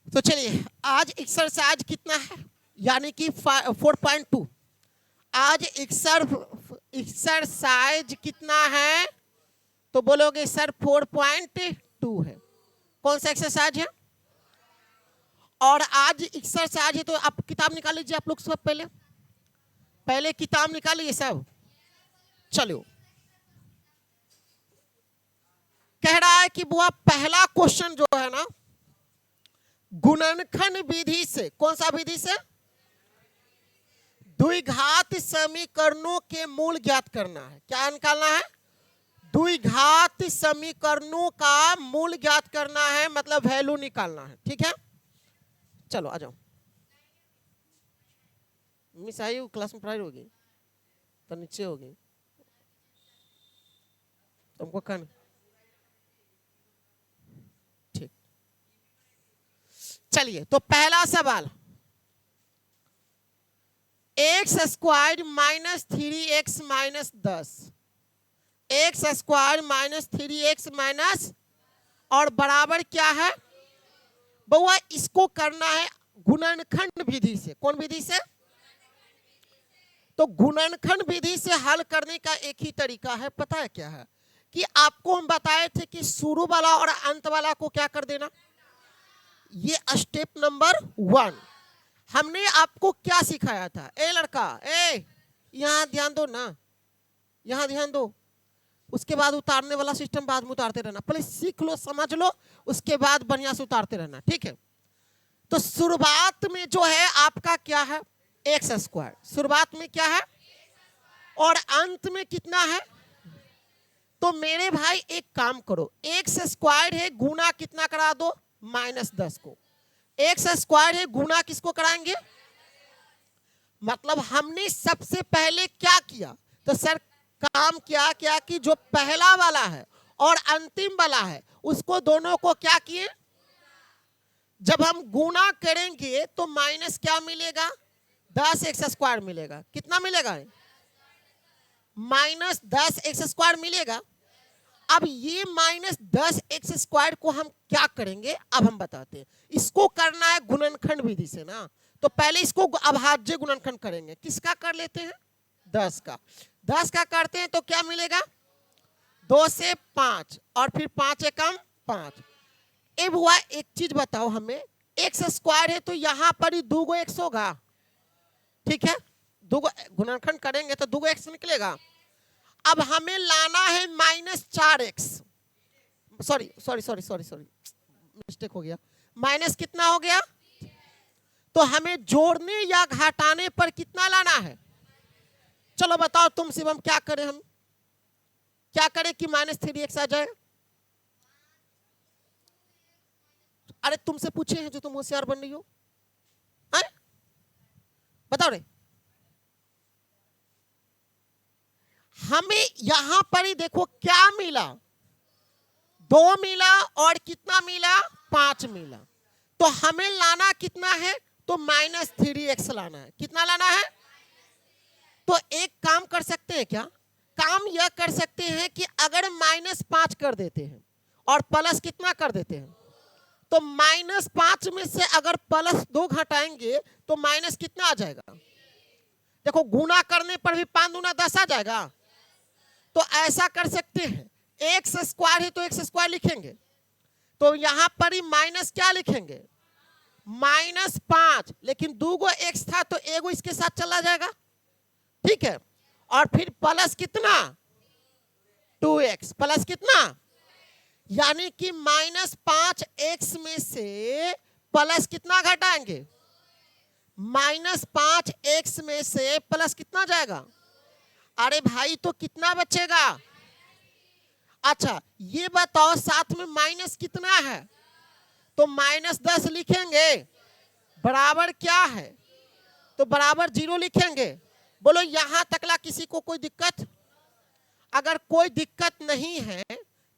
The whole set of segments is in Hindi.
तो चलिए आज एक्सरसाइज कितना है, यानी कि 4.2। आज एक्सरसाइज कितना है तो बोलोगे सर 4.2 है। कौन सा एक्सरसाइज है? और आज एक्सरसाइज है तो आप किताब निकाल लीजिए। आप लोग सब पहले किताब निकालिए सब। चलो, कह रहा है कि बुआ पहला क्वेश्चन जो है ना, गुणनखंड विधि से, कौन सा विधि से? द्विघात समीकरणों के मूल ज्ञात करना है। क्या निकालना है? द्विघात समीकरणों का मूल ज्ञात करना है, मतलब वैल्यू निकालना है। ठीक है, चलो आ जाओ। मिस आई क्लास में पढ़ाई होगी तो नीचे होगी, तुमको कहना ठीक। चलिए, तो पहला सवाल, x square minus 3x minus 10, x square minus 3x minus, और बराबर क्या है बउआ? इसको करना है गुणनखंड विधि से। कौन विधि से? तो गुणनखंड विधि से हल करने का एक ही तरीका है, पता है क्या है? कि आपको हम बताए थे कि शुरू वाला और अंत वाला को क्या कर देना। ये स्टेप नंबर 1। हमने आपको क्या सिखाया था? ए लड़का, ए यहां ध्यान दो ना, यहां ध्यान दो। उसके बाद उतारने वाला सिस्टम बाद में उतारते रहना। पहले सीख लो, समझ लो, उसके बाद बढ़िया से उतारते रहना। ठीक है, तो शुरुआत में जो है आपका क्या है? X square. शुरुआत में क्या है और अंत में कितना है? तो मेरे भाई एक काम करो, एक्स स्क्वायर है गुना कितना करा दो? -10 को। एक्स स्क्वायर है गुना किसको कराएंगे? मतलब हमने सबसे पहले क्या किया? तो सर काम क्या कि जो पहला वाला है और अंतिम वाला है उसको दोनों को क्या किए? जब हम गुना करेंगे तो माइनस क्या मिलेगा? 10x स्क्वायर मिलेगा। कितना मिलेगा? -10x स्क्वायर मिलेगा। अब ये -10x स्क्वायर को हम क्या करेंगे अब हम बताते हैं। इसको करना है गुणनखंड विधि से ना, तो पहले इसको अभाज्य गुणनखंड करेंगे। किसका कर लेते हैं? 10 का। 10 का करते हैं तो क्या मिलेगा? 2 से 5 और फिर 5 एकम 5। अब हुआ एक चीज बताओ हमें, एक्स स्क्वायर है तो यहां पर ही 2 एक्स होगा। ठीक है, 2 गुणनखंड करेंगे तो 2 एक्स निकलेगा। अब हमें लाना है -4x, सॉरी मिस्टेक हो गया। माइनस कितना हो गया? तो हमें जोड़ने या घटाने पर कितना लाना है? चलो बताओ तुम शिवम, क्या करें? हम क्या करें कि -3x आ जाए? अरे तुमसे पूछे हैं जो तुम होशियार बन रही हो, बताओ रे। हमें यहां पर ही देखो क्या मिला, 2 मिला और कितना मिला? 5 मिला। तो हमें लाना कितना है? तो -3x लाना है। कितना लाना है? तो एक काम कर सकते हैं क्या? काम यह कर सकते हैं कि अगर -5 कर देते हैं और प्लस कितना कर देते हैं, तो -5 में से अगर +2 घटाएंगे तो माइनस कितना आ जाएगा? देखो गुना करने पर भी 5 दूना 10 आ जाएगा। तो ऐसा कर सकते हैं, एक्स स्क्वायर है तो एक्स स्क्वायर लिखेंगे, तो यहां पर ही माइनस क्या लिखेंगे? -5, लेकिन 2 एक्स था तो एगो इसके साथ चला जाएगा। ठीक है, और फिर प्लस कितना? 2x प्लस कितना? यानी कि -5x में से प्लस कितना घटाएंगे? -5x में से प्लस कितना जाएगा? अरे भाई तो कितना बचेगा? अच्छा ये बताओ साथ में माइनस कितना है? तो -10 लिखेंगे, बराबर क्या है? तो बराबर 0 लिखेंगे। बोलो यहां तकला किसी को कोई दिक्कत? अगर कोई दिक्कत नहीं है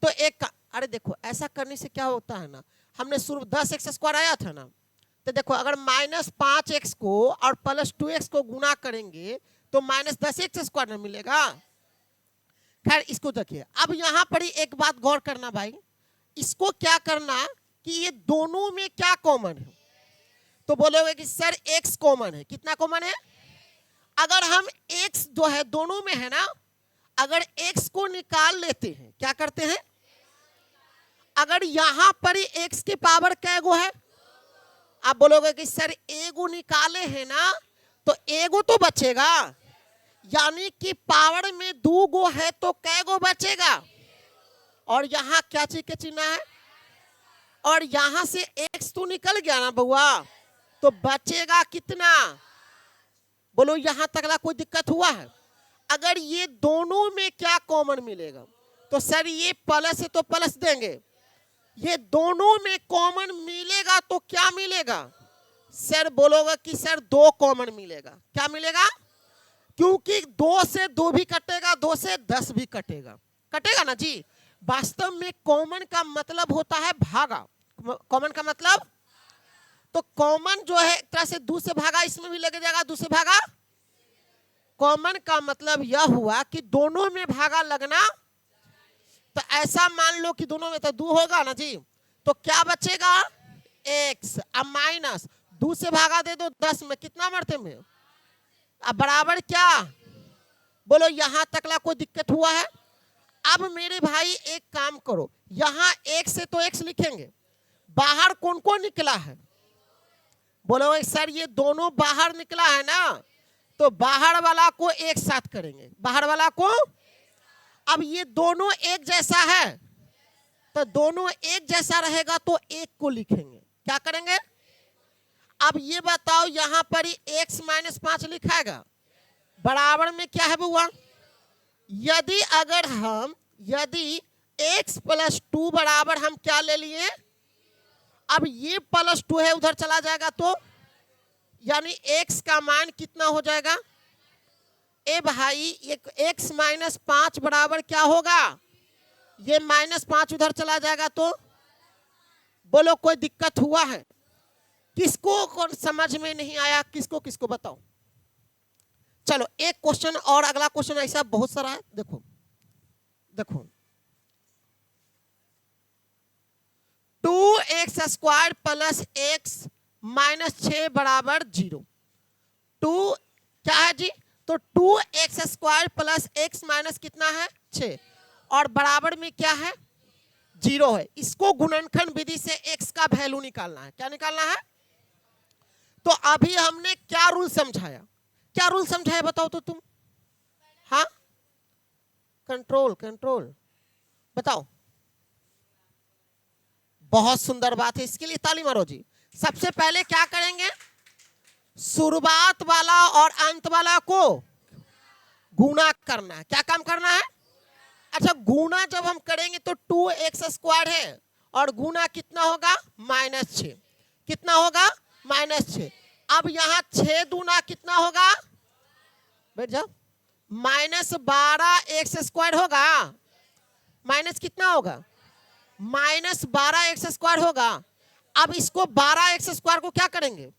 तो एक, अरे देखो ऐसा करने से क्या होता है ना, हमने शुरू 10x स्क्वायर आया था ना, तो देखो अगर -5x को और +2x को गुना करेंगे तो -10x स्क्वायर नहीं मिलेगा। खैर इसको देखिए, अब यहां पर ही एक बात गौर करना भाई, इसको क्या करना कि ये दोनों में क्या कॉमन है? तो बोलोगे कि सर x कॉमन है। कितना कॉमन है? अगर हम x जो है दोनों में है ना, अगर x को निकाल लेते हैं, क्या करते हैं, अगर यहां पर ही x की पावर कै गो है, आप बोलोगे कि सर एगो निकाले हैं ना, तो एगो तो बचेगा, यानी कि पावर में 2 गो है तो कै गो बचेगा, और यहां क्या चीज के चिन्ह है, और यहां से x तो निकल गया ना बउआ, तो बचेगा कितना? बोलो यहां तक कोई दिक्कत हुआ है? अगर ये दोनों में क्या कॉमन मिलेगा, तो सर ये प्लस है तो प्लस देंगे, ये दोनों में कॉमन मिलेगा तो क्या मिलेगा? सर बोलोगे कि सर 2 कॉमन मिलेगा। क्या मिलेगा? क्योंकि 2 से 2 भी कटेगा, 2 से 10 भी कटेगा, कटेगा ना जी। वास्तव में कॉमन का मतलब होता है भागा। कॉमन का मतलब, तो कॉमन जो है एक तरह से 2 से भागा, इसमें भी लग जाएगा 2 से भागा। कॉमन का मतलब यह हुआ कि दोनों में भागा लगना, तो ऐसा मान लो कि दोनों में तो 2 होगा ना जी, तो क्या बचेगा? x। अब माइनस 2 से भागा दे दो 10 में, कितना मरते में, अब बराबर क्या? बोलो यहां तक कोई दिक्कत हुआ है? अब मेरे भाई एक काम करो, यहां x से तो x लिखेंगे, बाहर कौन कौन निकला है? बोलो सर ये दोनों बाहर निकला है ना, तो बाहर वाला को एक साथ करेंगे, बाहर वाला को। अब ये दोनों एक जैसा है, तो दोनों एक जैसा रहेगा तो एक को लिखेंगे, क्या करेंगे? अब ये बताओ यहां पर ही x - 5 लिखाएगा, बराबर में क्या है बुआ? यदि x + 2 बराबर हम क्या ले लिए, अब ये +2 है उधर चला जाएगा, तो यानी x का मान कितना हो जाएगा? ए भाई x - 5 बराबर क्या होगा? ये -5 उधर चला जाएगा, तो बोलो कोई दिक्कत हुआ है? किसको समझ में नहीं आया? किसको किसको बताओ। चलो एक क्वेश्चन और, अगला क्वेश्चन ऐसा बहुत सारा है, देखो देखो 2x² + x - 6 बराबर 0। 2 क्या है जी? तो 2x² + x - कितना है? 6, और बराबर में क्या है? 0 है। इसको गुणनखंड विधि से x का वैल्यू निकालना है। क्या निकालना है? तो अभी हमने क्या रूल समझाया? क्या रूल समझाया बताओ तो तुम? हाँ, कंट्रोल बताओ। बहुत सुंदर बात है, इसके लिए ताली मारो जी। सबसे पहले क्या करेंगे? शुरुआत वाला और अंत वाला को गुणा करना है। क्या काम करना है? अच्छा, गुणा जब हम करेंगे तो 2x² है, और गुणा कितना होगा? -6। कितना होगा? -6। अब यहां 6 दूना कितना होगा? बैठ जाओ, -12x² होगा, माइनस कितना होगा? -12x² होगा। अब इसको 12x² को क्या करेंगे?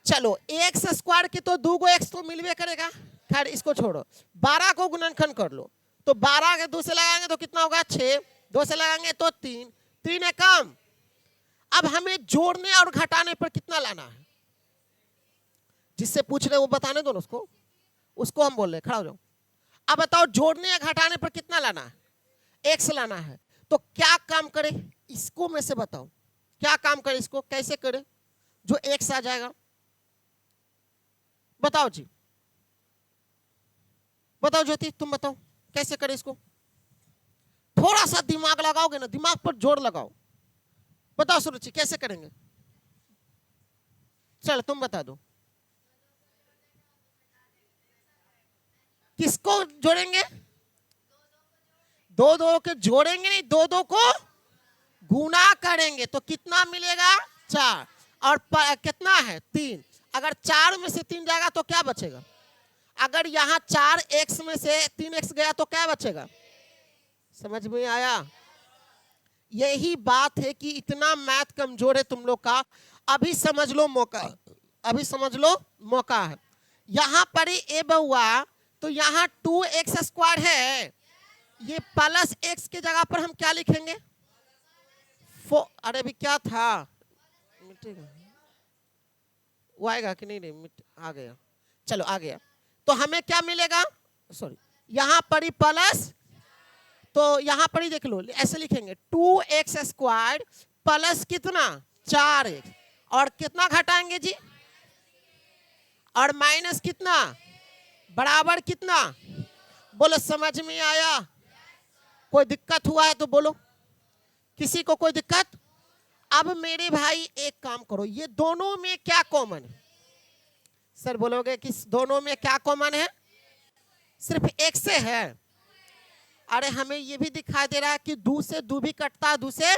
चलो x² के तो 2 गो x तो मिलवे करेगा, खैर इसको छोड़ो, 12 को गुणनखंड कर लो, तो 12 के 2 से लगाएंगे तो कितना होगा? 6, 2 से लगाएंगे तो 3, 3 है कम। अब हमें जोड़ने और घटाने पर कितना लाना है? जिससे पूछ रहे वो बताने दो ना, उसको हम बोल रहे, खड़ा हो जाओ। अब बताओ जोड़ने या घटाने पर कितना लाना है? x लाना है। तो क्या काम करे इसको में से बताओ, क्या काम करे इसको, कैसे करे जो x आ जाएगा? बताओ जी, बताओ ज्योति, तुम बताओ कैसे करे इसको। थोड़ा सा दिमाग लगाओगे ना, दिमाग पर जोर लगाओ। बताओ सुरुचि कैसे करेंगे? चल तुम बता दो। किसको जोड़ेंगे? 2 के जोड़ेंगे नहीं, 2 को गुना करेंगे तो कितना मिलेगा? 4, और कितना है? 3। अगर 4 में से 3 जाएगा तो क्या बचेगा? अगर यहाँ 4x में से 3x गया तो क्या बचेगा? समझ में आया? यही बात है कि इतना मैथ कमजोर है तुम लोग का। अभी समझ लो मौका, अभी समझ लो मौका है। यहाँ पर ही ए बउआ, तो यहाँ 2x² है, ये +x के जगह पर हम क्या लिखेंगे? अरे भी क्या था, मिटेगा, वो आएगा कि नहीं? नहीं मिट, आ गया। चलो आ गया। तो हमें क्या मिलेगा? सॉरी, यहां पर ही प्लस, तो यहां पर ही देख लो, ऐसे लिखेंगे 2x स्क्वायर प्लस कितना 4x, और कितना घटाएंगे जी? और माइनस कितना बराबर कितना? बोलो समझ में आया? कोई दिक्कत हुआ है तो बोलो, किसी को कोई दिक्कत? अब मेरे भाई एक काम करो, ये दोनों में क्या कॉमन है? सर बोलोगे कि दोनों में क्या कॉमन है? सिर्फ एक से है। अरे हमें ये भी दिखाई दे रहा है कि दो से दो भी कटता है, दो से,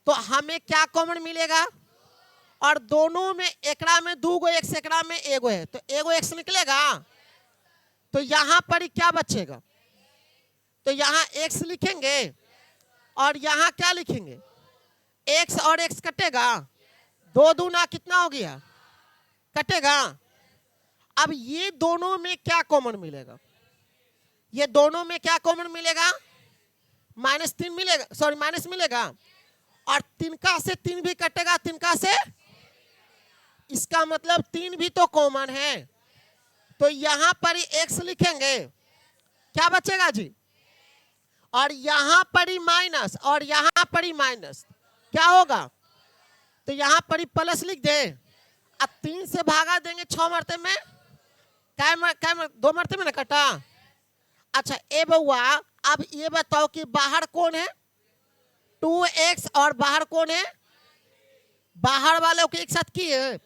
तो हमें क्या कॉमन मिलेगा? और दोनों में एकड़ा में दो गो एक्स, एकड़ा में एगो है, तो एगो एक्स निकलेगा। तो यहां पर क्या बचेगा? तो यहां एक्स लिखेंगे और यहां क्या लिखेंगे? एक्स और एक्स कटेगा, दो दूना कितना हो गया? कटेगा। अब ये दोनों में क्या कॉमन मिलेगा? ये दोनों में क्या कॉमन मिलेगा? -3 मिलेगा, सॉरी माइनस मिलेगा, और तिनका से 3 भी कटेगा, तिनका से, इसका मतलब 3 भी तो कॉमन है। तो यहां पर ही एक्स लिखेंगे, क्या बचेगा जी? और यहां पर ही माइनस, और यहां पर ही माइनस, क्या होगा? तो यहां पर ही प्लस लिख दे। अब 3 से भागा देंगे 6 मरते में, दो मरते में ना कटा। अच्छा ए बउआ, अब ये बताओ कि बाहर कौन है? 2x, और बाहर कौन है? बाहर वालों के एक साथ किए,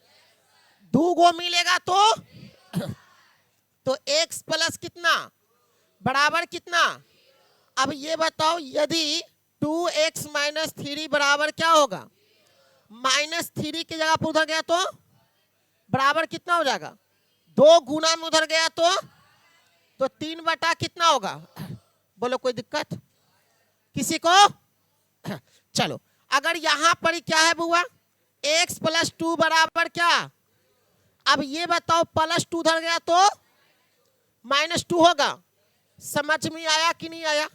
दो गो मिलेगा तो x प्लस कितना बराबर कितना? अब ये बताओ, यदि 2x माइनस 3 बराबर क्या होगा? -3 की जगह पर उधर गया तो बराबर कितना हो जाएगा? 2 गुना में उधर गया तो 3 बटा कितना होगा? बोलो कोई दिक्कत किसी को? चलो अगर यहां पर क्या है बुआ? x प्लस 2 बराबर क्या? अब ये बताओ, +2 उधर गया तो -2 होगा। समझ में आया कि नहीं आया?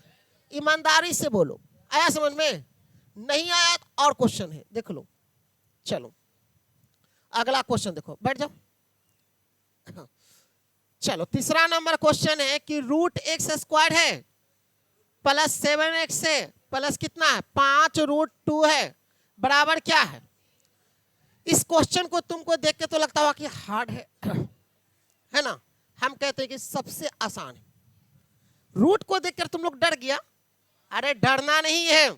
ईमानदारी से बोलो, आया समझ में? नहीं आया तो और क्वेश्चन है, देख लो। चलो अगला क्वेश्चन देखो, बैठ जाओ। चलो तीसरा नंबर क्वेश्चन है कि √x² है प्लस 7x है प्लस कितना है? 5√2 है, बराबर क्या है? इस क्वेश्चन को तुमको देख के तो लगता हुआ कि हार्ड है ना? हम कहते हैं कि सबसे आसान है। रूट को देखकर तुम लोग डर गया? अरे डरना नहीं है,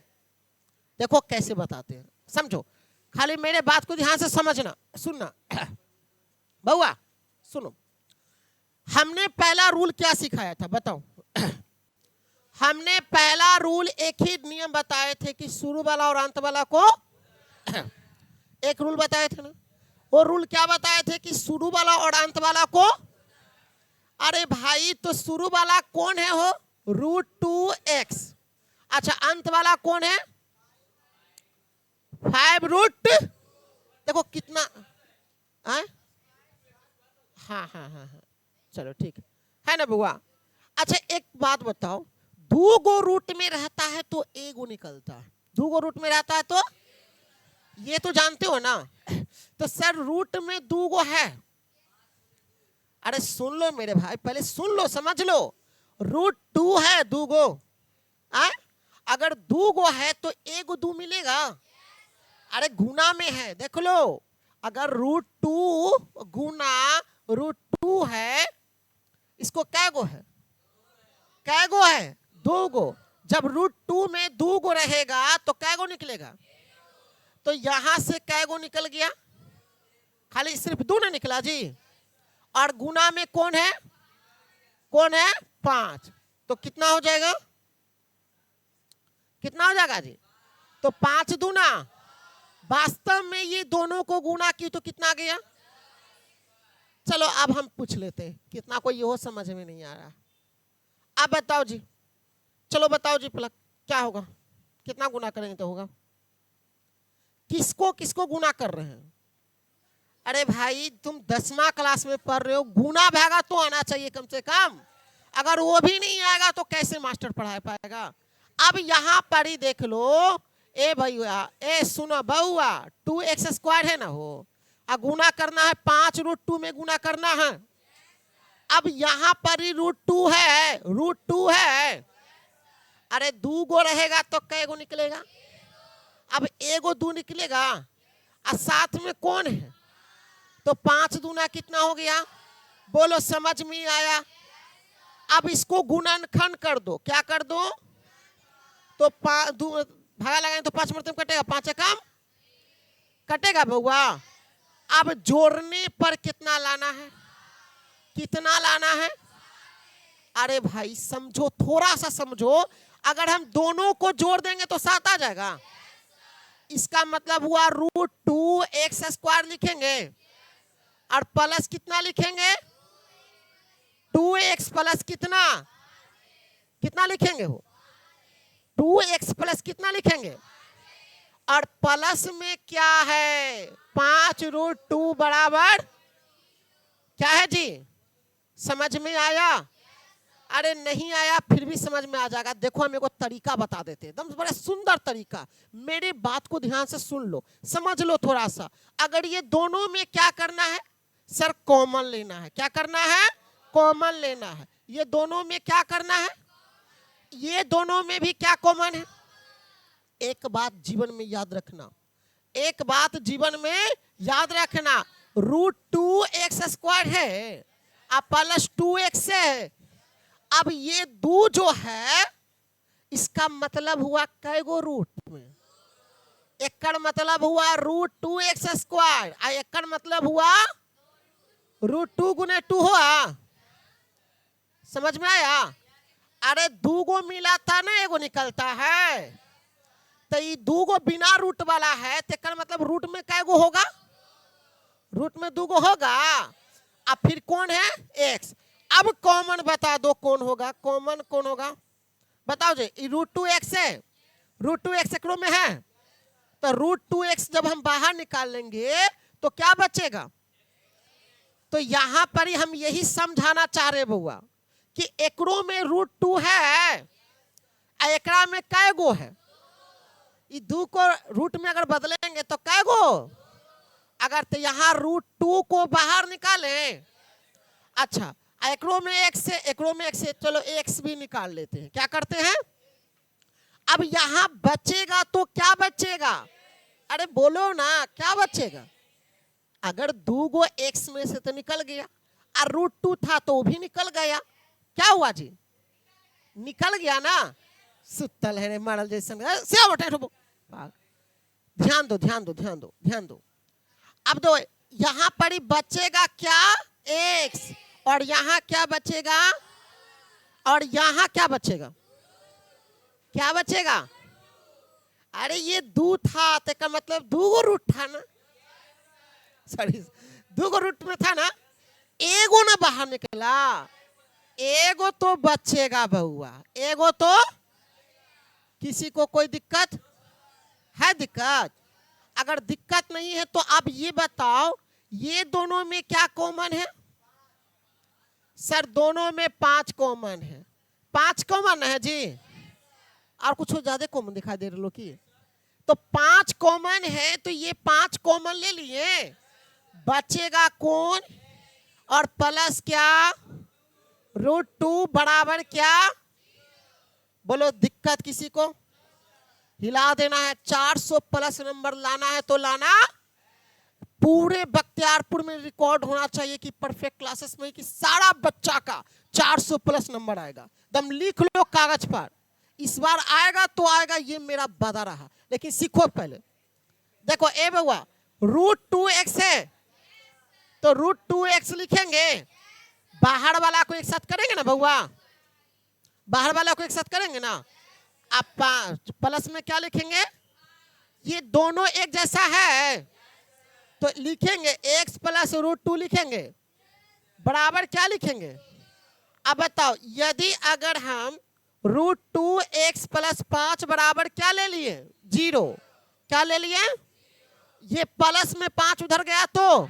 देखो कैसे बताते हैं, समझो। खाली मेरे बात को ध्यान से समझना, सुनना। बउआ सुनो, हमने पहला रूल क्या सिखाया था बताओ? हमने पहला रूल एक ही नियम बताए थे कि शुरू वाला और अंत वाला को एक रूल बताए थे ना। वो रूल क्या बताए थे कि शुरू वाला और अंत वाला को, अरे भाई तो शुरू वाला कौन है? हो √2x। अच्छा अंत वाला कौन है? 5 देखो कितना हाँ हाँ हाँ हाँ, चलो ठीक है ना बुआ। अच्छा एक बात बताओ, 2 गो रूट में रहता है तो एगो निकलता है, 2 गो रूट में रहता है तो, ये तो जानते हो ना। तो सर रूट में 2 गो है, अरे सुन लो मेरे भाई, पहले सुन लो समझ लो। √2 है 2 गो, अगर 2 गो है तो एगो 2 मिलेगा। अरे गुना में है, देख लो, अगर √2 गुना √2 है, इसको कै गो है? कै गो है? 2 गो। जब √2 में 2 गो रहेगा तो कै गो निकलेगा? तो यहां से कै गो निकल गया? खाली सिर्फ 2 ना निकला जी। और गुना में कौन है? कौन है? 5। तो कितना हो जाएगा? कितना हो जाएगा जी? तो 5 दूना, वास्तव में ये दोनों को गुना की तो कितना गया? चलो अब हम पूछ लेते हैं, कितना कोई ये समझ में नहीं आ रहा। अब बताओ जी, चलो बताओ जी पलक, क्या होगा? कितना गुना करेंगे तो होगा? किसको किसको गुना कर रहे हैं? अरे भाई तुम 10वां क्लास में पढ़ रहे हो, गुना भागा तो आना चाहिए कम से कम। अगर वो भी नहीं आएगा तो कैसे मास्टर पढ़ा पाएगा? अब यहां पर ही देख लो, ए भैया ए सुनो बउआ 2x² है ना हो, आ गुना करना है 5√2 में गुना करना है। अब यहां पर ही √2 है, √2 है। अरे 2 गो रहेगा तो कै गो निकलेगा? अब 1 गो 2 निकलेगा, और साथ में कौन है? तो 5 दूना कितना हो गया? बोलो समझ में आया? अब इसको गुणनखंड कर दो। क्या कर दो? तो भागा लगाएंगे तो 5 मरतब कटेगा, 5 कम कटेगा बउआ। अब जोड़ने पर कितना लाना है? कितना लाना है? अरे भाई समझो, थोड़ा सा समझो। अगर हम दोनों को जोड़ देंगे तो 7 आ जाएगा। इसका मतलब हुआ √2x² लिखेंगे, और प्लस कितना लिखेंगे? 2x प्लस कितना कितना लिखेंगे हो? 2x प्लस कितना लिखेंगे? और प्लस में क्या है? 5√2 बराबर क्या है जी? समझ में आया? अरे नहीं आया फिर भी समझ में आ जाएगा। देखो हम एक तरीका बता देते हैं, एकदम बड़ा सुंदर तरीका। मेरे बात को ध्यान से सुन लो, समझ लो थोड़ा सा। अगर ये दोनों में क्या करना है सर? कॉमन लेना है। क्या करना है? कॉमन लेना है। ये दोनों में क्या करना है? ये दोनों में भी क्या कॉमन है? एक बात जीवन में याद रखना, एक बात जीवन में याद रखना, √2x² है और प्लस 2x है। अब ये 2 जो है इसका मतलब हुआ कै गो रूट में? एकड़ मतलब हुआ √2x², और एकड़ मतलब हुआ √2 गुने 2 हुआ। समझ में आया? अरे 2 गो मिला था ना, एगो निकलता है। तो ये 2 गो बिना रूट वाला है, तो एकड़ मतलब रूट में कै गो होगा? रूट में 2 गो होगा। अब फिर कौन है? x। अब कॉमन बता दो कौन होगा? कॉमन कौन होगा बताओ जी? √2x है, √2x एकड़ों में है, तो √2x जब हम बाहर निकाल लेंगे तो क्या बचेगा? तो यहां पर ही हम यही समझाना चाह रहे बउआ कि एकड़ों में √2 है, एकड़ा में कै गो है? ये 2 को रूट में अगर बदलेंगे तो कै गो? अगर तो यहाँ √2 को बाहर निकालें, अच्छा एकड़ों में x से, एकड़ों में x से, चलो x भी निकाल लेते हैं। क्या करते हैं? अब यहां बचेगा तो क्या बचेगा? अरे बोलो ना क्या बचेगा? अगर 2 गो x में से तो निकल गया, और √2 था तो वो भी निकल गया। क्या हुआ जी? निकल गया ना। सुतल है मरल जैसे। ध्यान दो ध्यान दो ध्यान दो ध्यान दो। अब दो यहां पर ही बचेगा क्या? x। और यहां क्या बचेगा? और यहां क्या बचेगा? क्या बचेगा? अरे ये 2 था तो का मतलब 2 गो रूट था ना। सॉरी 2 गो रूट में था ना, एगो ना बाहर निकला, एगो तो बचेगा बउआ, एगो तो। किसी को कोई दिक्कत है? दिक्कत? अगर दिक्कत नहीं है तो अब ये बताओ ये दोनों में क्या कॉमन है? सर दोनों में 5 कॉमन है। 5 कॉमन है जी, और कुछ ज्यादा कॉमन दिखाई दे रहे लो की? तो 5 कॉमन है, तो ये 5 कॉमन ले लिए, बचेगा कौन? और प्लस क्या? √2 बराबर क्या? बोलो दिक्कत किसी को? हिला देना है। 400 प्लस नंबर लाना है तो लाना। पूरे बख्तियारपुर में रिकॉर्ड होना चाहिए कि परफेक्ट क्लासेस में कि सारा बच्चा का 400 प्लस नंबर आएगा। दम लिख लो कागज पर, इस बार आएगा तो आएगा, ये मेरा वादा रहा। लेकिन सीखो पहले। देखो ए बउआ √2x है तो √2x लिखेंगे, बाहर वाला को एक साथ करेंगे ना बउआ, बाहर वाला को एक साथ करेंगे ना। अब प्लस में क्या लिखेंगे? ये दोनों एक जैसा है तो लिखेंगे x प्लस √2 लिखेंगे, बराबर क्या लिखेंगे? अब बताओ यदि अगर हम √2x प्लस 5 बराबर क्या ले लिए? 0। क्या ले लिए? ये प्लस में 5 उधर गया तो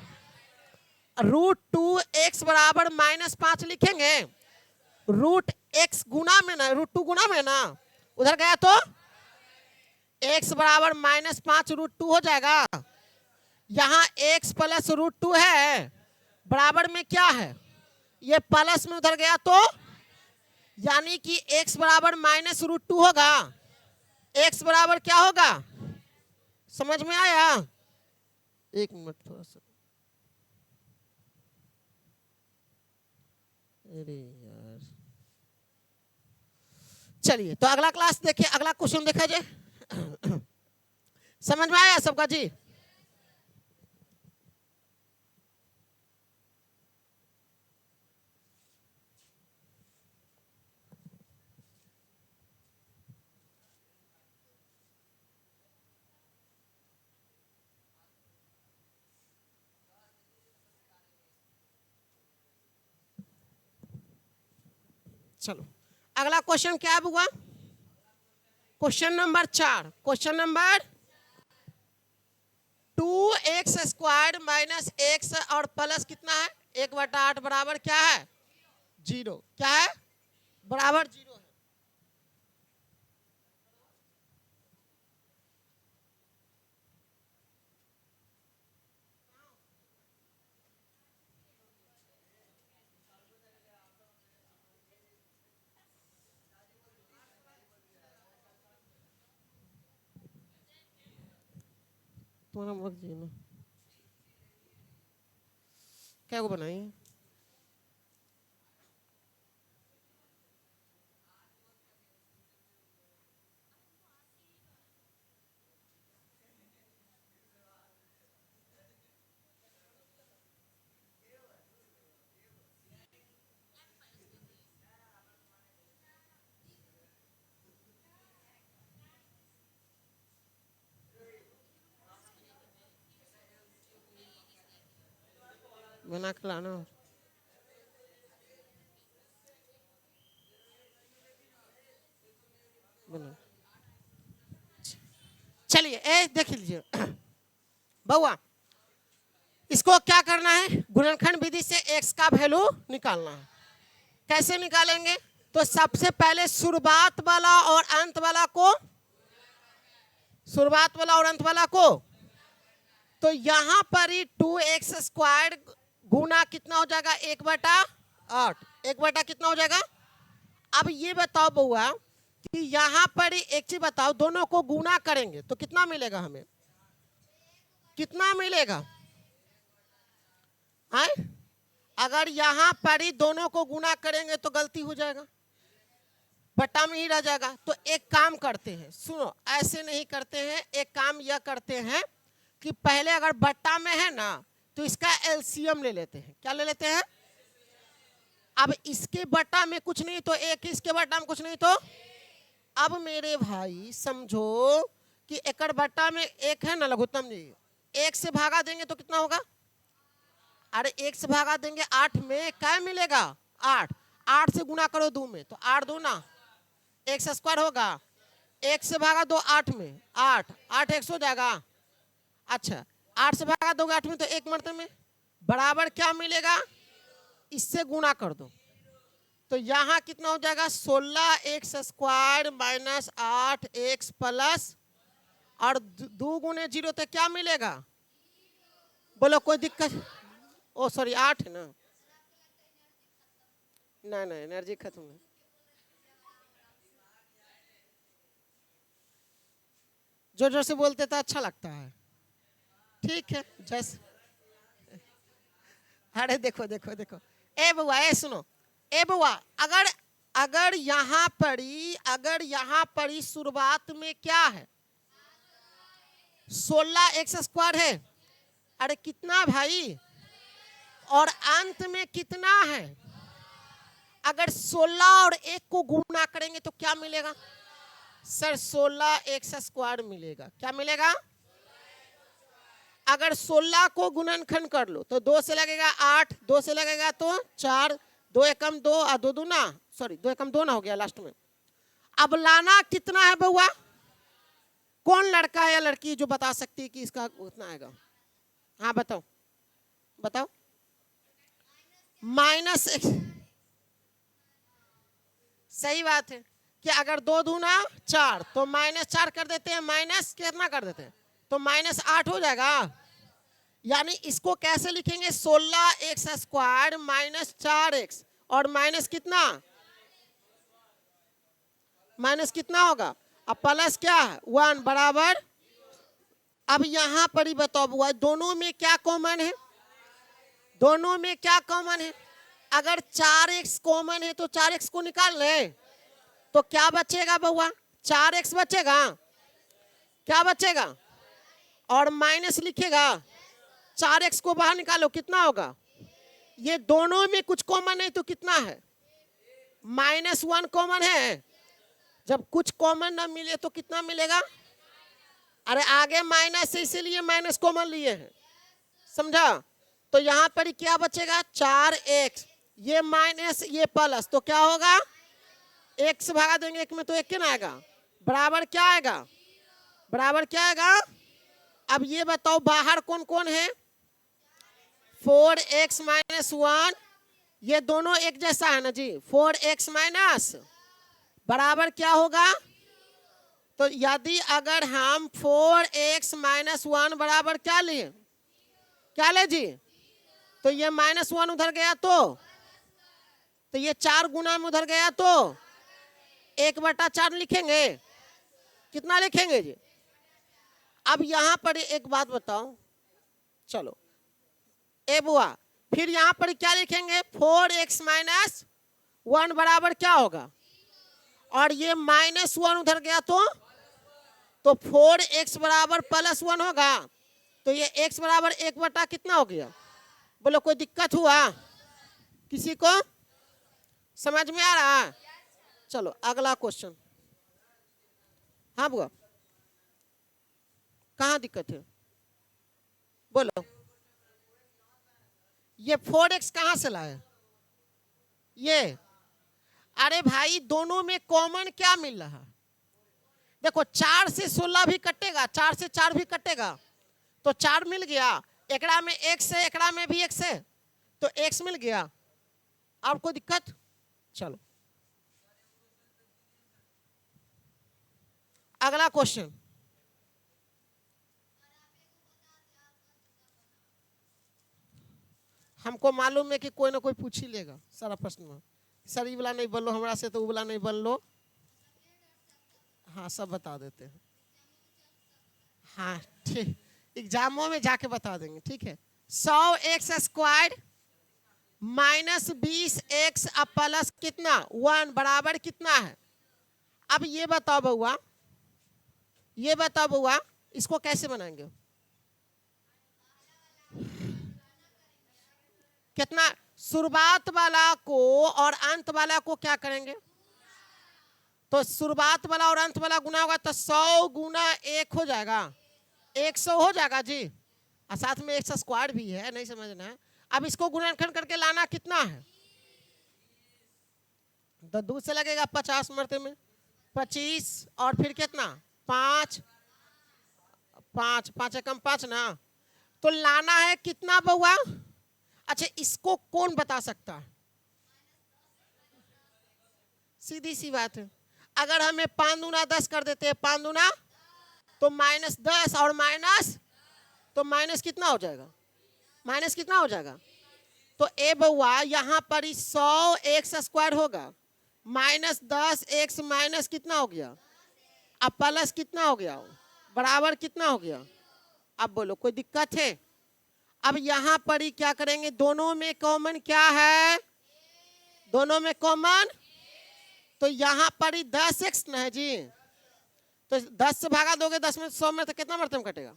√2x बराबर -5 लिखेंगे। √x गुना में ना, √2 गुना में ना, उधर गया तो x बराबर -5√2 हो जाएगा। यहाँ x प्लस √2 है, बराबर में क्या है, ये प्लस में उधर गया तो यानी कि x बराबर -√2 होगा। x बराबर क्या होगा, समझ में आया? एक मिनट थोड़ा सा, अरे यार, चलिए तो अगला क्लास देखिए, अगला क्वेश्चन देखा जाए। समझ में आया सबका जी? चलो अगला क्वेश्चन क्या हुआ, question number 4, question number 2x² minus x और प्लस कितना है 1/8 बराबर क्या है 0, क्या है बराबर 0 है। तुम्हारा रख दिए ना, क्या को बनाई, बना के लाना। बना, चलिए ए देख लीजिए बउआ, इसको क्या करना है, गुणनखंड विधि से x का वैल्यू निकालना है। कैसे निकालेंगे, तो सबसे पहले शुरुआत वाला और अंत वाला को, शुरुआत वाला और अंत वाला को, तो यहां पर ही 2x² गुना कितना हो जाएगा 1/8, 1 कितना हो जाएगा। अब ये बताओ बउआ कि यहां पर ही एक चीज बताओ, दोनों को गुना करेंगे तो कितना मिलेगा हमें, कितना मिलेगा, है? अगर यहां पर ही दोनों को गुना करेंगे तो गलती हो जाएगा, बट्टा में ही रह जाएगा। तो एक काम करते हैं, सुनो ऐसे नहीं करते हैं, एक काम यह करते हैं कि पहले अगर बट्टा में है ना तो इसका एलसीएम ले लेते हैं। क्या ले लेते हैं, अब इसके बट्टा में कुछ नहीं तो एक, इसके बट्टा में कुछ नहीं तो, अब मेरे भाई समझो कि एकड़ बट्टा में एक है ना लघुत्तम जी, एक से भागा देंगे तो कितना होगा, अरे एक से भागा देंगे 8 में क्या मिलेगा 8, 8 से गुना करो 2 में तो 8 2 ना x² होगा, एक से भागा दो 8 में 8, 8 100 हो जाएगा। अच्छा 8 से भागा दोगे 8 में तो एक मरते में बराबर क्या मिलेगा, इससे गुना कर दो तो यहाँ कितना हो जाएगा 16x² माइनस 8x प्लस और 2 गुने 0 तो क्या मिलेगा, बोलो कोई दिक्कत, ओ सॉरी 8 है ना, ना एनर्जी खत्म है, जोर जोर से बोलते तो अच्छा लगता है, ठीक है जैसे, अरे देखो देखो देखो ए बुआ ए सुनो, ए बुआ अगर अगर यहाँ पर ही शुरुआत में क्या है 16x² है, अरे कितना भाई, और अंत में कितना है, अगर 16 और 1 को गुणा करेंगे तो क्या मिलेगा सर 16x² मिलेगा, क्या मिलेगा, अगर 16 को गुणनखंड कर लो तो 2 से लगेगा 8, 2 से लगेगा तो 4, 2 एकम 2 और 2 दूना, सॉरी 2 एकम 2 ना हो गया लास्ट में। अब लाना कितना है बउआ, कौन लड़का है या लड़की जो बता सकती है कि इसका उतना आएगा, हाँ बताओ बताओ, -x, सही बात है कि अगर 2 दूना 4 तो -4 कर देते हैं, माइनस कितना कर देते हैं, तो -8 हो जाएगा। यानी इसको कैसे लिखेंगे, 16x² माइनस 4x और माइनस कितना, माइनस कितना होगा, अब प्लस क्या है 1 बराबर। अब यहां पर ही बताओ बुआ, दोनों में क्या कॉमन है, दोनों में क्या कॉमन है, अगर 4x कॉमन है तो 4x को निकाल ले, तो क्या बचेगा बउआ, 4x बचेगा, क्या बचेगा, और माइनस लिखेगा, 4x को बाहर निकालो कितना होगा, ये दोनों में कुछ कॉमन है तो कितना है, -1 कॉमन है। जब कुछ कॉमन ना मिले तो कितना मिलेगा, अरे आगे माइनस है इसीलिए माइनस कॉमन लिए हैं, समझा। तो यहां पर क्या बचेगा 4x, ये माइनस ये प्लस, तो क्या होगा, एक से भागा देंगे एक में तो एक ना आएगा, बराबर क्या आएगा, बराबर क्या आएगा। अब ये बताओ बाहर कौन कौन है, 4x - 1, ये दोनों एक जैसा है ना जी, 4x माइनस बराबर क्या होगा, तो यदि अगर हम 4x - 1 बराबर क्या लिए, क्या ले जी, तो ये -1 उधर गया तो ये 4 गुना में उधर गया तो 1/4 लिखेंगे, कितना लिखेंगे जी। अब यहां पर एक बात बताओ, चलो ए बुआ, फिर यहां पर क्या लिखेंगे, 4x - 1 बराबर क्या होगा, और ये -1 उधर गया तो 4x बराबर +1 होगा, तो ये x बराबर 1/, कितना हो गया, बोलो कोई दिक्कत हुआ, किसी को समझ में आ रहा है। चलो अगला क्वेश्चन, हाँ बुआ कहाँ दिक्कत है, बोलो, ये 4x कहाँ से लाए, ये, अरे भाई दोनों में कॉमन क्या मिल रहा है, देखो 4 से 16 भी कटेगा, 4 से 4 भी कटेगा, तो 4 मिल गया, एकड़ा में x है, एकड़ा में भी x है, तो x मिल गया, आपको दिक्कत। चलो अगला क्वेश्चन, हमको मालूम है कि कोई ना कोई पूछ ही लेगा सारा प्रश्न में, सर ये वाला नहीं बोल लो हमरा से, तो वो वाला नहीं बोल लो, हाँ सब बता देते हैं, हाँ ठीक, एग्जामों में जाके बता देंगे, ठीक है। 100x² -20x अब प्लस कितना 1 बराबर कितना है। अब ये बताओ बउआ, ये बताओ बउआ, इसको कैसे बनाएंगे, कितना, शुरुआत वाला को और अंत वाला को क्या करेंगे, तो शुरुआत वाला और अंत वाला गुना होगा तो 100 गुना 1 हो जाएगा, 100 हो जाएगा जी, और साथ में x² भी है, नहीं समझना है। अब इसको गुणनखंड करके लाना कितना है, तो 2 से लगेगा 50 मरते में 25, और फिर कितना 5 5 5 एकम 5 ना, तो लाना है कितना बउआ। अच्छा इसको कौन बता सकता है, सीधी सी बात है, अगर हमें 5 दूना 10 कर देते हैं, 5 दूना तो -10 और माइनस, तो माइनस कितना हो जाएगा, माइनस कितना हो जाएगा, तो ए बउआ यहाँ पर 100x² होगा, -10x माइनस कितना हो गया, अब प्लस कितना हो गया, बराबर कितना हो गया। अब बोलो कोई दिक्कत है। अब यहां पर ही क्या करेंगे, दोनों में कॉमन क्या है, दोनों में कॉमन, तो यहां पर ही 10x ना है जी, तो 10 से भागा दोगे 10 में 100 में तो कितना मरतब कटेगा,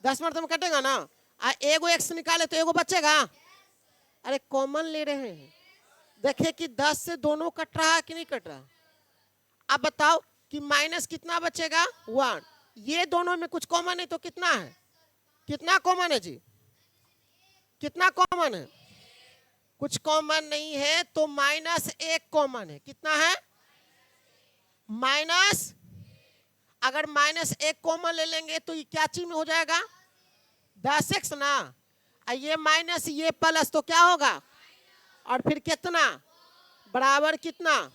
10 मरतब कटेगा ना, एगो x निकाले तो एगो बचेगा, अरे कॉमन ले रहे हैं, देखे कि 10 से दोनों कट रहा है कि नहीं कट रहा। अब बताओ कि माइनस कितना बचेगा 1, ये दोनों में कुछ कॉमन है तो कितना है, कितना कॉमन है जी, कितना कॉमन है, कुछ कॉमन नहीं है, तो -1 कॉमन है, कितना है माइनस, अगर -1 कॉमन ले लेंगे तो ये क्या चीज में हो जाएगा 10x ना, ये माइनस ये प्लस तो क्या होगा, और फिर कितना बराबर कितना,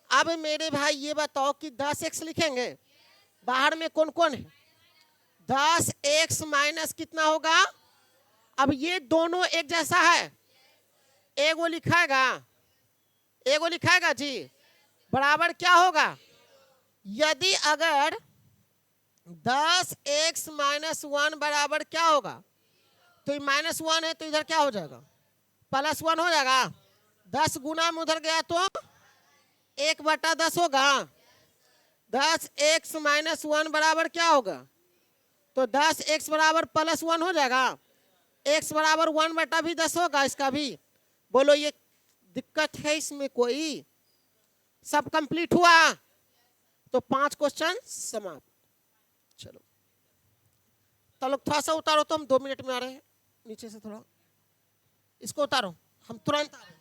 अब मेरे भाई ये बताओ कि 10x लिखेंगे, बाहर में कौन कौन है, 10x माइनस कितना होगा। अब ये दोनों एक जैसा है, एगो लिखाएगा, एगो लिखाएगा जी, बराबर क्या होगा। यदि अगर 10x माइनस 1 बराबर क्या होगा, तो -1 है तो इधर क्या हो जाएगा, +1 हो जाएगा। 10 गुना में उधर गया तो 1/10 होगा। 10x माइनस 1 बराबर क्या होगा, तो 10x बराबर +1 हो जाएगा। x बराबर 1/10 होगा इसका भी। बोलो ये दिक्कत है इसमें कोई, सब कंप्लीट हुआ तो 5 क्वेश्चन समाप्त। चलो तो लोग थोड़ा सा उतारो, तो हम 2 मिनट में आ रहे हैं, नीचे से थोड़ा इसको उतारो, हम तुरंत आ रहे हैं।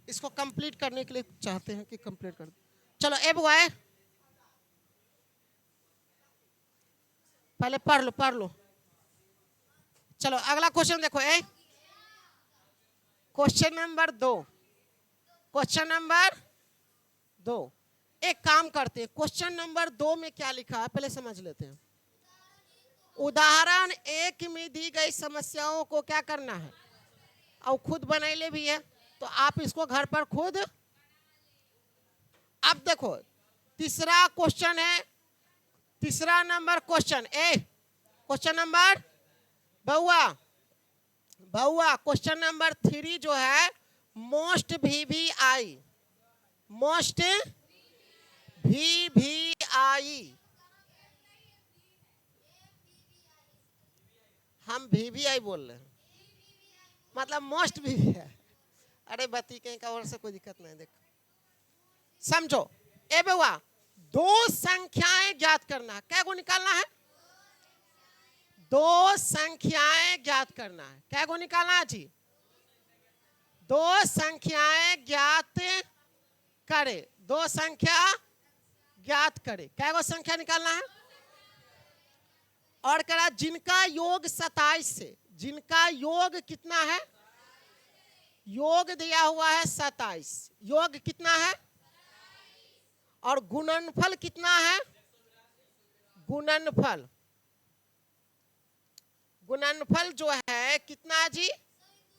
इसको कंप्लीट करने के लिए चाहते हैं कि कंप्लीट कर दो। चलो ए बुआए, पहले पढ़ लो। चलो अगला क्वेश्चन देखो, क्वेश्चन नंबर 2, क्वेश्चन नंबर 2। एक काम करते हैं, क्वेश्चन नंबर 2 में क्या लिखा है पहले समझ लेते हैं। उदाहरण 1 में दी गई समस्याओं को क्या करना है, और खुद बनैले भी है, तो आप इसको घर पर खुद। अब देखो तीसरा क्वेश्चन है, तीसरा नंबर क्वेश्चन, क्वेश्चन नंबर बउआ क्वेश्चन नंबर 3 जो है, मोस्ट VVI, मोस्ट VVI, हम VVI बोल रहे हैं, मतलब मोस्ट भी है। अरे बत्ती कहीं का और से कोई दिक्कत नहीं, देखो समझो। ए बउआ 2 संख्याएं ज्ञात करना है, क्या को निकालना है, 2 संख्याएं ज्ञात करना है, क्या को निकालना है जी, 2 संख्याएं ज्ञात करे, 2 संख्या ज्ञात करे, क्या को संख्या निकालना है। और कह रहा जिनका योग 27 से, जिनका योग कितना है, योग दिया हुआ है 27, योग कितना है, और गुणनफल कितना है, गुणनफल, गुणनफल जो है कितना जी,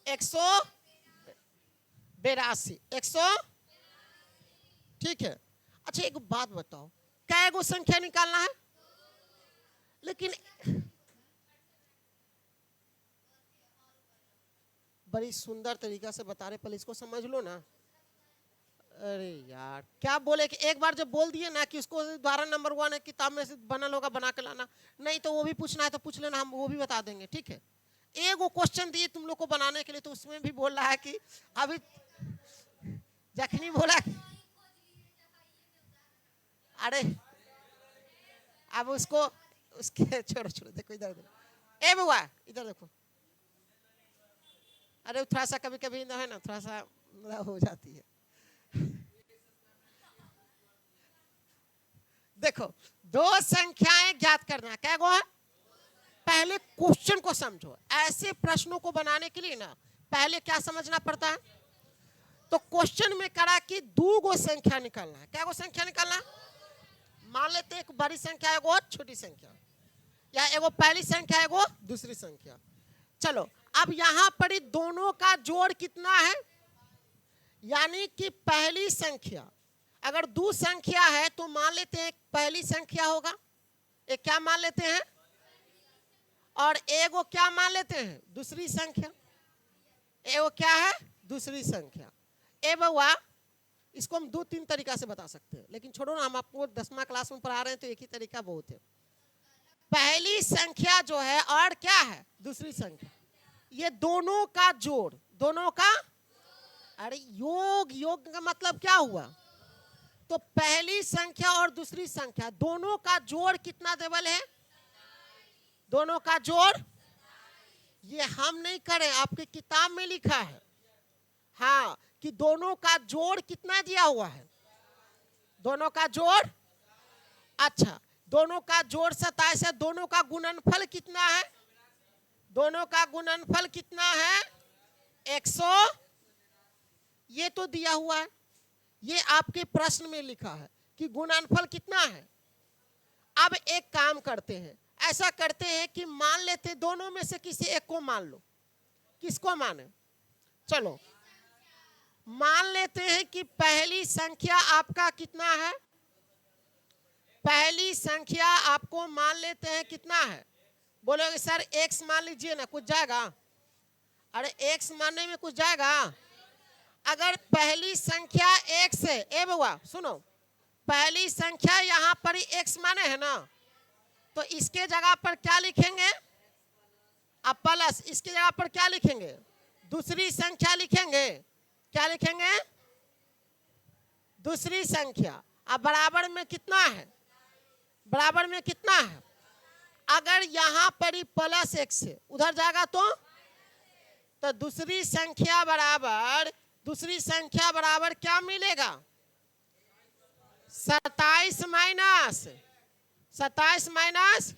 182, 100, ठीक है। अच्छा एक बात बताओ, कै गो संख्या निकालना है, लेकिन बड़ी सुंदर तरीका से बता रहे, पहले इसको समझ लो ना। अरे यार क्या बोले कि एक बार जब बोल दिए ना कि उसको उदाहरण नंबर 1 है किताब में से बनल होगा, बना के लाना, नहीं तो वो भी पूछना है तो पूछ लेना, हम वो भी बता देंगे, ठीक है। एक वो क्वेश्चन दिए तुम लोग को बनाने के लिए, तो उसमें भी बोल रहा है कि अभी जखनी बोला, अरे अब उसको उसके छोड़ो छोड़ो, देखो इधर इधर, ए बुआ इधर देखो, अरे थोड़ा सा कभी कभी है ना, थोड़ा सा हो जाती है। देखो 2 संख्याएं ज्ञात करना, क्या गो है, पहले क्वेश्चन को समझो। ऐसे प्रश्नों को बनाने के लिए ना पहले क्या समझना पड़ता है, तो क्वेश्चन में करा कि 2 गो संख्या निकालना है, क्या गो संख्या निकालना है। मान लेते एक बड़ी संख्या है, एगो छोटी संख्या, या एगो पहली संख्या है, एगो दूसरी संख्या। चलो अब यहां पर दोनों का जोड़ कितना है, यानी कि पहली संख्या, अगर 2 संख्या है तो मान लेते हैं पहली संख्या होगा, एक क्या मान लेते हैं, और एगो क्या मान लेते हैं, दूसरी संख्या, एगो क्या है, दूसरी संख्या। ए बउआ इसको हम 2-3 तरीका से बता सकते हैं, लेकिन छोड़ो ना, हम आपको 10वां क्लास में पढ़ा रहे हैं तो एक ही तरीका बहुत है। पहली संख्या जो है और क्या है, दूसरी संख्या, ये दोनों का जोड़, दोनों का, अरे योग, योग का मतलब क्या हुआ, तो पहली संख्या और दूसरी संख्या दोनों का जोड़ कितना देवल है? दोनों का जोड़, ये हम नहीं करें, आपके किताब में लिखा है। हाँ, कि दोनों का जोड़ कितना दिया हुआ है? दोनों का जोड़, अच्छा, दोनों का जोड़ 27 है। दोनों का गुणनफल कितना है? दोनों का गुणनफल कितना है? 100। ये तो दिया हुआ है, ये आपके प्रश्न में लिखा है कि गुणनफल कितना है। अब एक काम करते हैं, ऐसा करते हैं कि मान लेते दोनों में से किसी एक को मान लो। किसको माने? चलो मान लेते हैं कि पहली संख्या आपका कितना है? पहली संख्या आपको मान लेते हैं कितना है? बोलोगे सर x मान लीजिए ना, कुछ जाएगा? अरे x मानने में कुछ जाएगा? अगर पहली संख्या x है, ए बउआ सुनो, पहली संख्या यहाँ पर ही x माने है ना, तो इसके जगह पर क्या लिखेंगे? अब प्लस, इसके जगह पर क्या लिखेंगे? दूसरी संख्या लिखेंगे। क्या लिखेंगे? दूसरी संख्या। अब बराबर में कितना है? बराबर में कितना है? अगर यहाँ पर ही प्लस x है, उधर जाएगा तो दूसरी संख्या बराबर, दूसरी संख्या बराबर क्या मिलेगा? 27 माइनस 27 माइनस।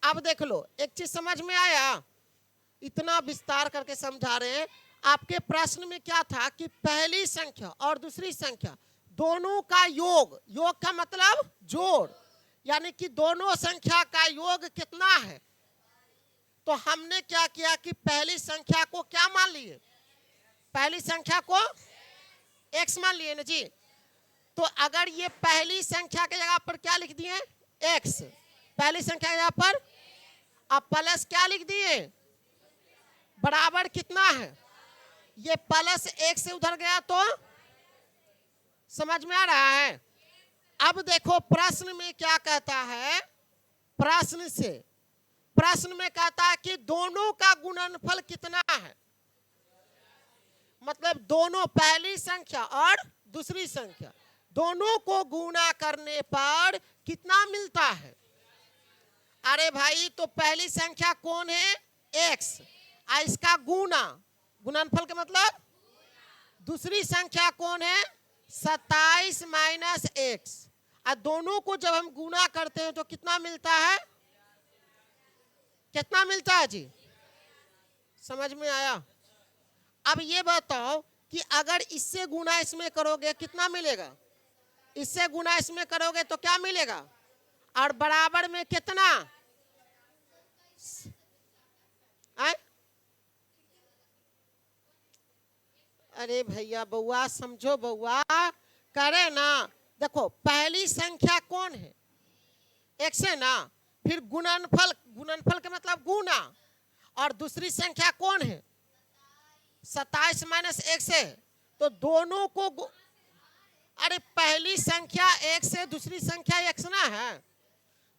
अब देख लो, एक चीज समझ में आया? इतना विस्तार करके समझा रहे हैं। आपके प्रश्न में क्या था कि पहली संख्या और दूसरी संख्या दोनों का योग, योग का मतलब जोड़, यानी कि दोनों संख्या का योग कितना है? तो हमने क्या किया कि पहली संख्या को क्या मान लिए? पहली संख्या को x मान लिए ना जी। तो अगर ये पहली संख्या के जगह पर क्या लिख दिए? x, पहली संख्या के जगह पर। अब प्लस क्या लिख दिए? बराबर कितना है? ये प्लस एक से उधर गया तो समझ में आ रहा है? अब देखो प्रश्न में क्या कहता है? प्रश्न में कहता है कि दोनों का गुणनफल कितना है? मतलब दोनों, पहली संख्या और दूसरी संख्या, दोनों को गुणा करने पर कितना मिलता है? अरे भाई, तो पहली संख्या कौन है? x, इसका गुणा, गुणनफल का मतलब दूसरी संख्या कौन है? 27 माइनस x। और दोनों को जब हम गुणा करते हैं तो कितना मिलता है? कितना मिलता है जी? समझ में आया? अब ये बताओ कि अगर इससे गुणा इसमें करोगे कितना मिलेगा? इससे गुणा इसमें करोगे तो क्या मिलेगा? और बराबर में कितना? अरे भैया बउआ समझो, बउआ करे ना। देखो पहली संख्या कौन है? x है ना, फिर गुणनफल, गुणनफल का मतलब गुणा, और दूसरी संख्या कौन है? 27 माइनस x है। तो दोनों को अरे पहली संख्या x है, दूसरी संख्या x ना है,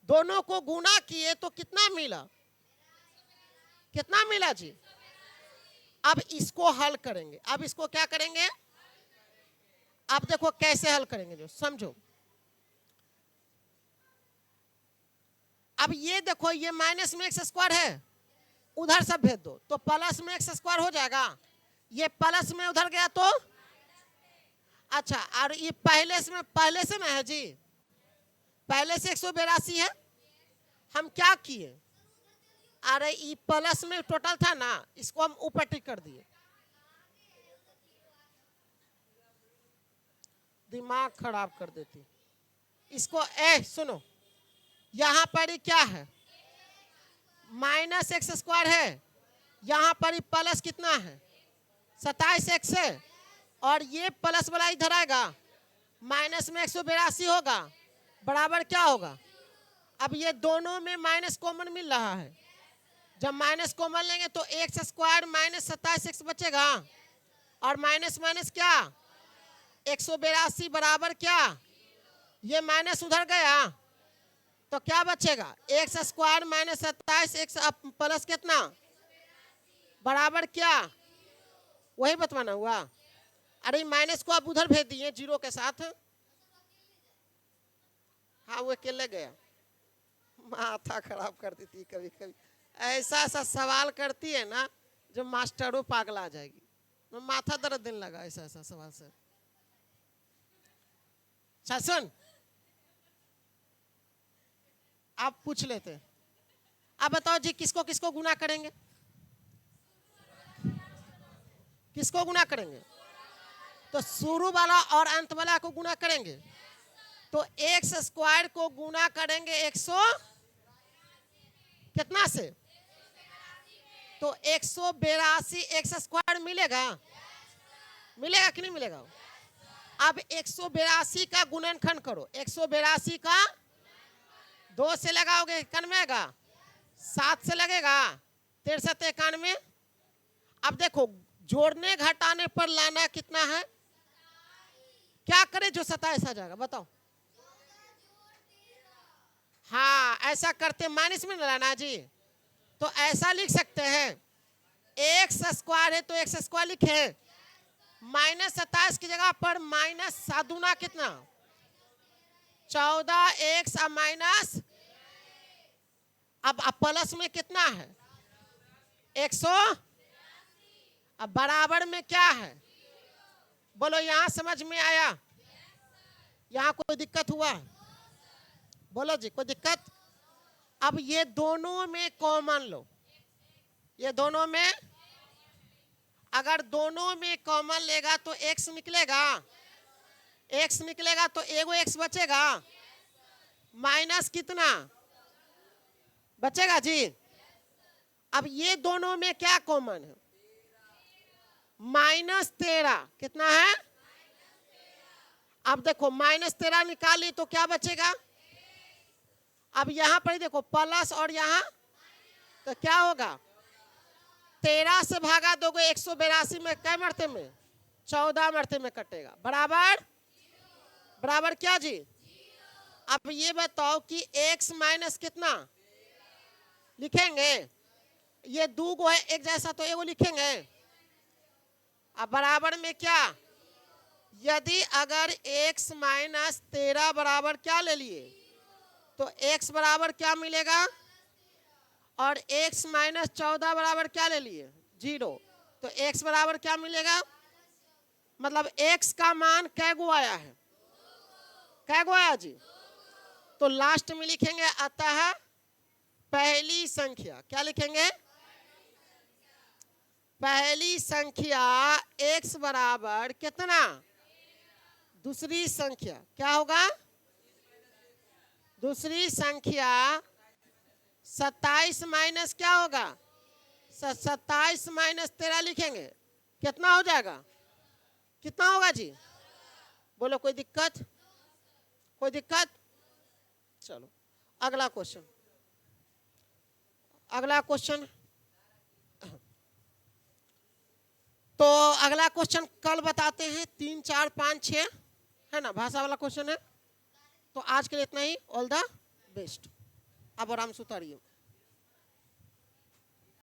दोनों को गुणा किए तो कितना मिला? कितना मिला जी? अब इसको हल करेंगे। अब इसको क्या करेंगे? अब देखो कैसे हल करेंगे, जो समझो। अब ये देखो, ये माइनस में एक्स स्क्वायर है, उधर सब भेज दो तो प्लस में एक्स स्क्वायर हो जाएगा। ये प्लस में उधर गया तो अच्छा, और ये पहले से ना है जी, पहले से 182 है। हम क्या किए? अरे ये प्लस में टोटल था ना, इसको हम ऊपर टिक कर दिए। दिमाग खराब कर देती इसको। सुनो, यहां पर ही क्या है? माइनस एक्स स्क्वायर है, यहां पर ही प्लस कितना है? 27x है, और ये प्लस वाला इधर आएगा, माइनस में 182 होगा, बराबर क्या होगा? अब ये दोनों में माइनस कॉमन मिल रहा है, जब माइनस कॉमन लेंगे तो एक्स स्क्वायर माइनस 27x बचेगा, और माइनस माइनस क्या? 182 बराबर क्या? ये माइनस उधर गया तो क्या बचेगा? X square minus 27x plus कितना? बराबर क्या? वही बतवाना हुआ। अरे माइनस को आप उधर भेज दिए जीरो के साथ, हाँ वो अकेले गया, माथा खराब कर देती है कभी कभी, ऐसा ऐसा सवाल करती है ना जो मास्टरों पागल आ जाएगी, तो माथा दर्द दिन लगा ऐसा ऐसा सवाल से। सुन, आप पूछ लेते हैं, आप बताओ जी किसको किसको गुना करेंगे, किसको गुना करेंगे? तो शुरू वाला और अंत वाला को गुना करेंगे, तो एक्स स्क्वायर को गुना करेंगे 100 कितना से, तो 182 एक्स स्क्वायर मिलेगा, मिलेगा कि नहीं मिलेगा? अब 182 का गुणनखंड करो, 182 का 2 से लगाओगे 91, 7 से लगेगा 63 91। अब देखो जोड़ने घटाने पर लाना कितना है, क्या करे जो 27 आ जाएगा बताओ? हाँ ऐसा करते माइनस में लाना जी, तो ऐसा लिख सकते हैं एक्स स्क्वायर है तो एक्स स्क्वायर लिखे, -27 की जगह पर माइनस 7 दूना कितना 14 एक्स माइनस, अब प्लस में कितना है 100, अब बराबर में क्या है बोलो, यहां समझ में आया? यहां कोई दिक्कत हुआ बोलो जी, कोई दिक्कत? अब ये दोनों में कॉमन लो, ये दोनों में, अगर दोनों में कॉमन लेगा तो एक्स निकलेगा, एक्स निकलेगा तो एगो एक्स बचेगा, माइनस कितना बचेगा जी? अब ये दोनों में क्या कॉमन है, -13 कितना है? अब देखो -13 निकाली तो क्या बचेगा, अब यहां पर देखो प्लस और यहां, तो क्या होगा 13 से भागा दोगे 182 में कै मरते में 14 मरते में कटेगा, बराबर बराबर क्या जी? अब ये बताओ कि x माइनस कितना लिखेंगे, ये दो गो है एक जैसा तो एगो लिखेंगे, अब बराबर में क्या, यदि अगर x माइनस 13 बराबर क्या ले लिए तो x बराबर क्या मिलेगा, और x माइनस 14 बराबर क्या ले लिए 0, तो x बराबर क्या मिलेगा, मतलब x का मान कै गो आया है, कै गो आया जी? तो लास्ट में लिखेंगे अतः पहली संख्या, क्या लिखेंगे, पहली संख्या x बराबर कितना, दूसरी संख्या क्या होगा, दूसरी संख्या 27 माइनस क्या होगा, 27 माइनस 13 लिखेंगे, कितना हो जाएगा, कितना होगा जी बोलो? कोई दिक्कत, कोई दिक्कत? चलो अगला क्वेश्चन, अगला क्वेश्चन, तो अगला क्वेश्चन कल बताते हैं, 3 4 5 6 है ना, भाषा वाला क्वेश्चन है। तो आज के लिए इतना ही, ऑल द बेस्ट। अब आराम से उतारिए।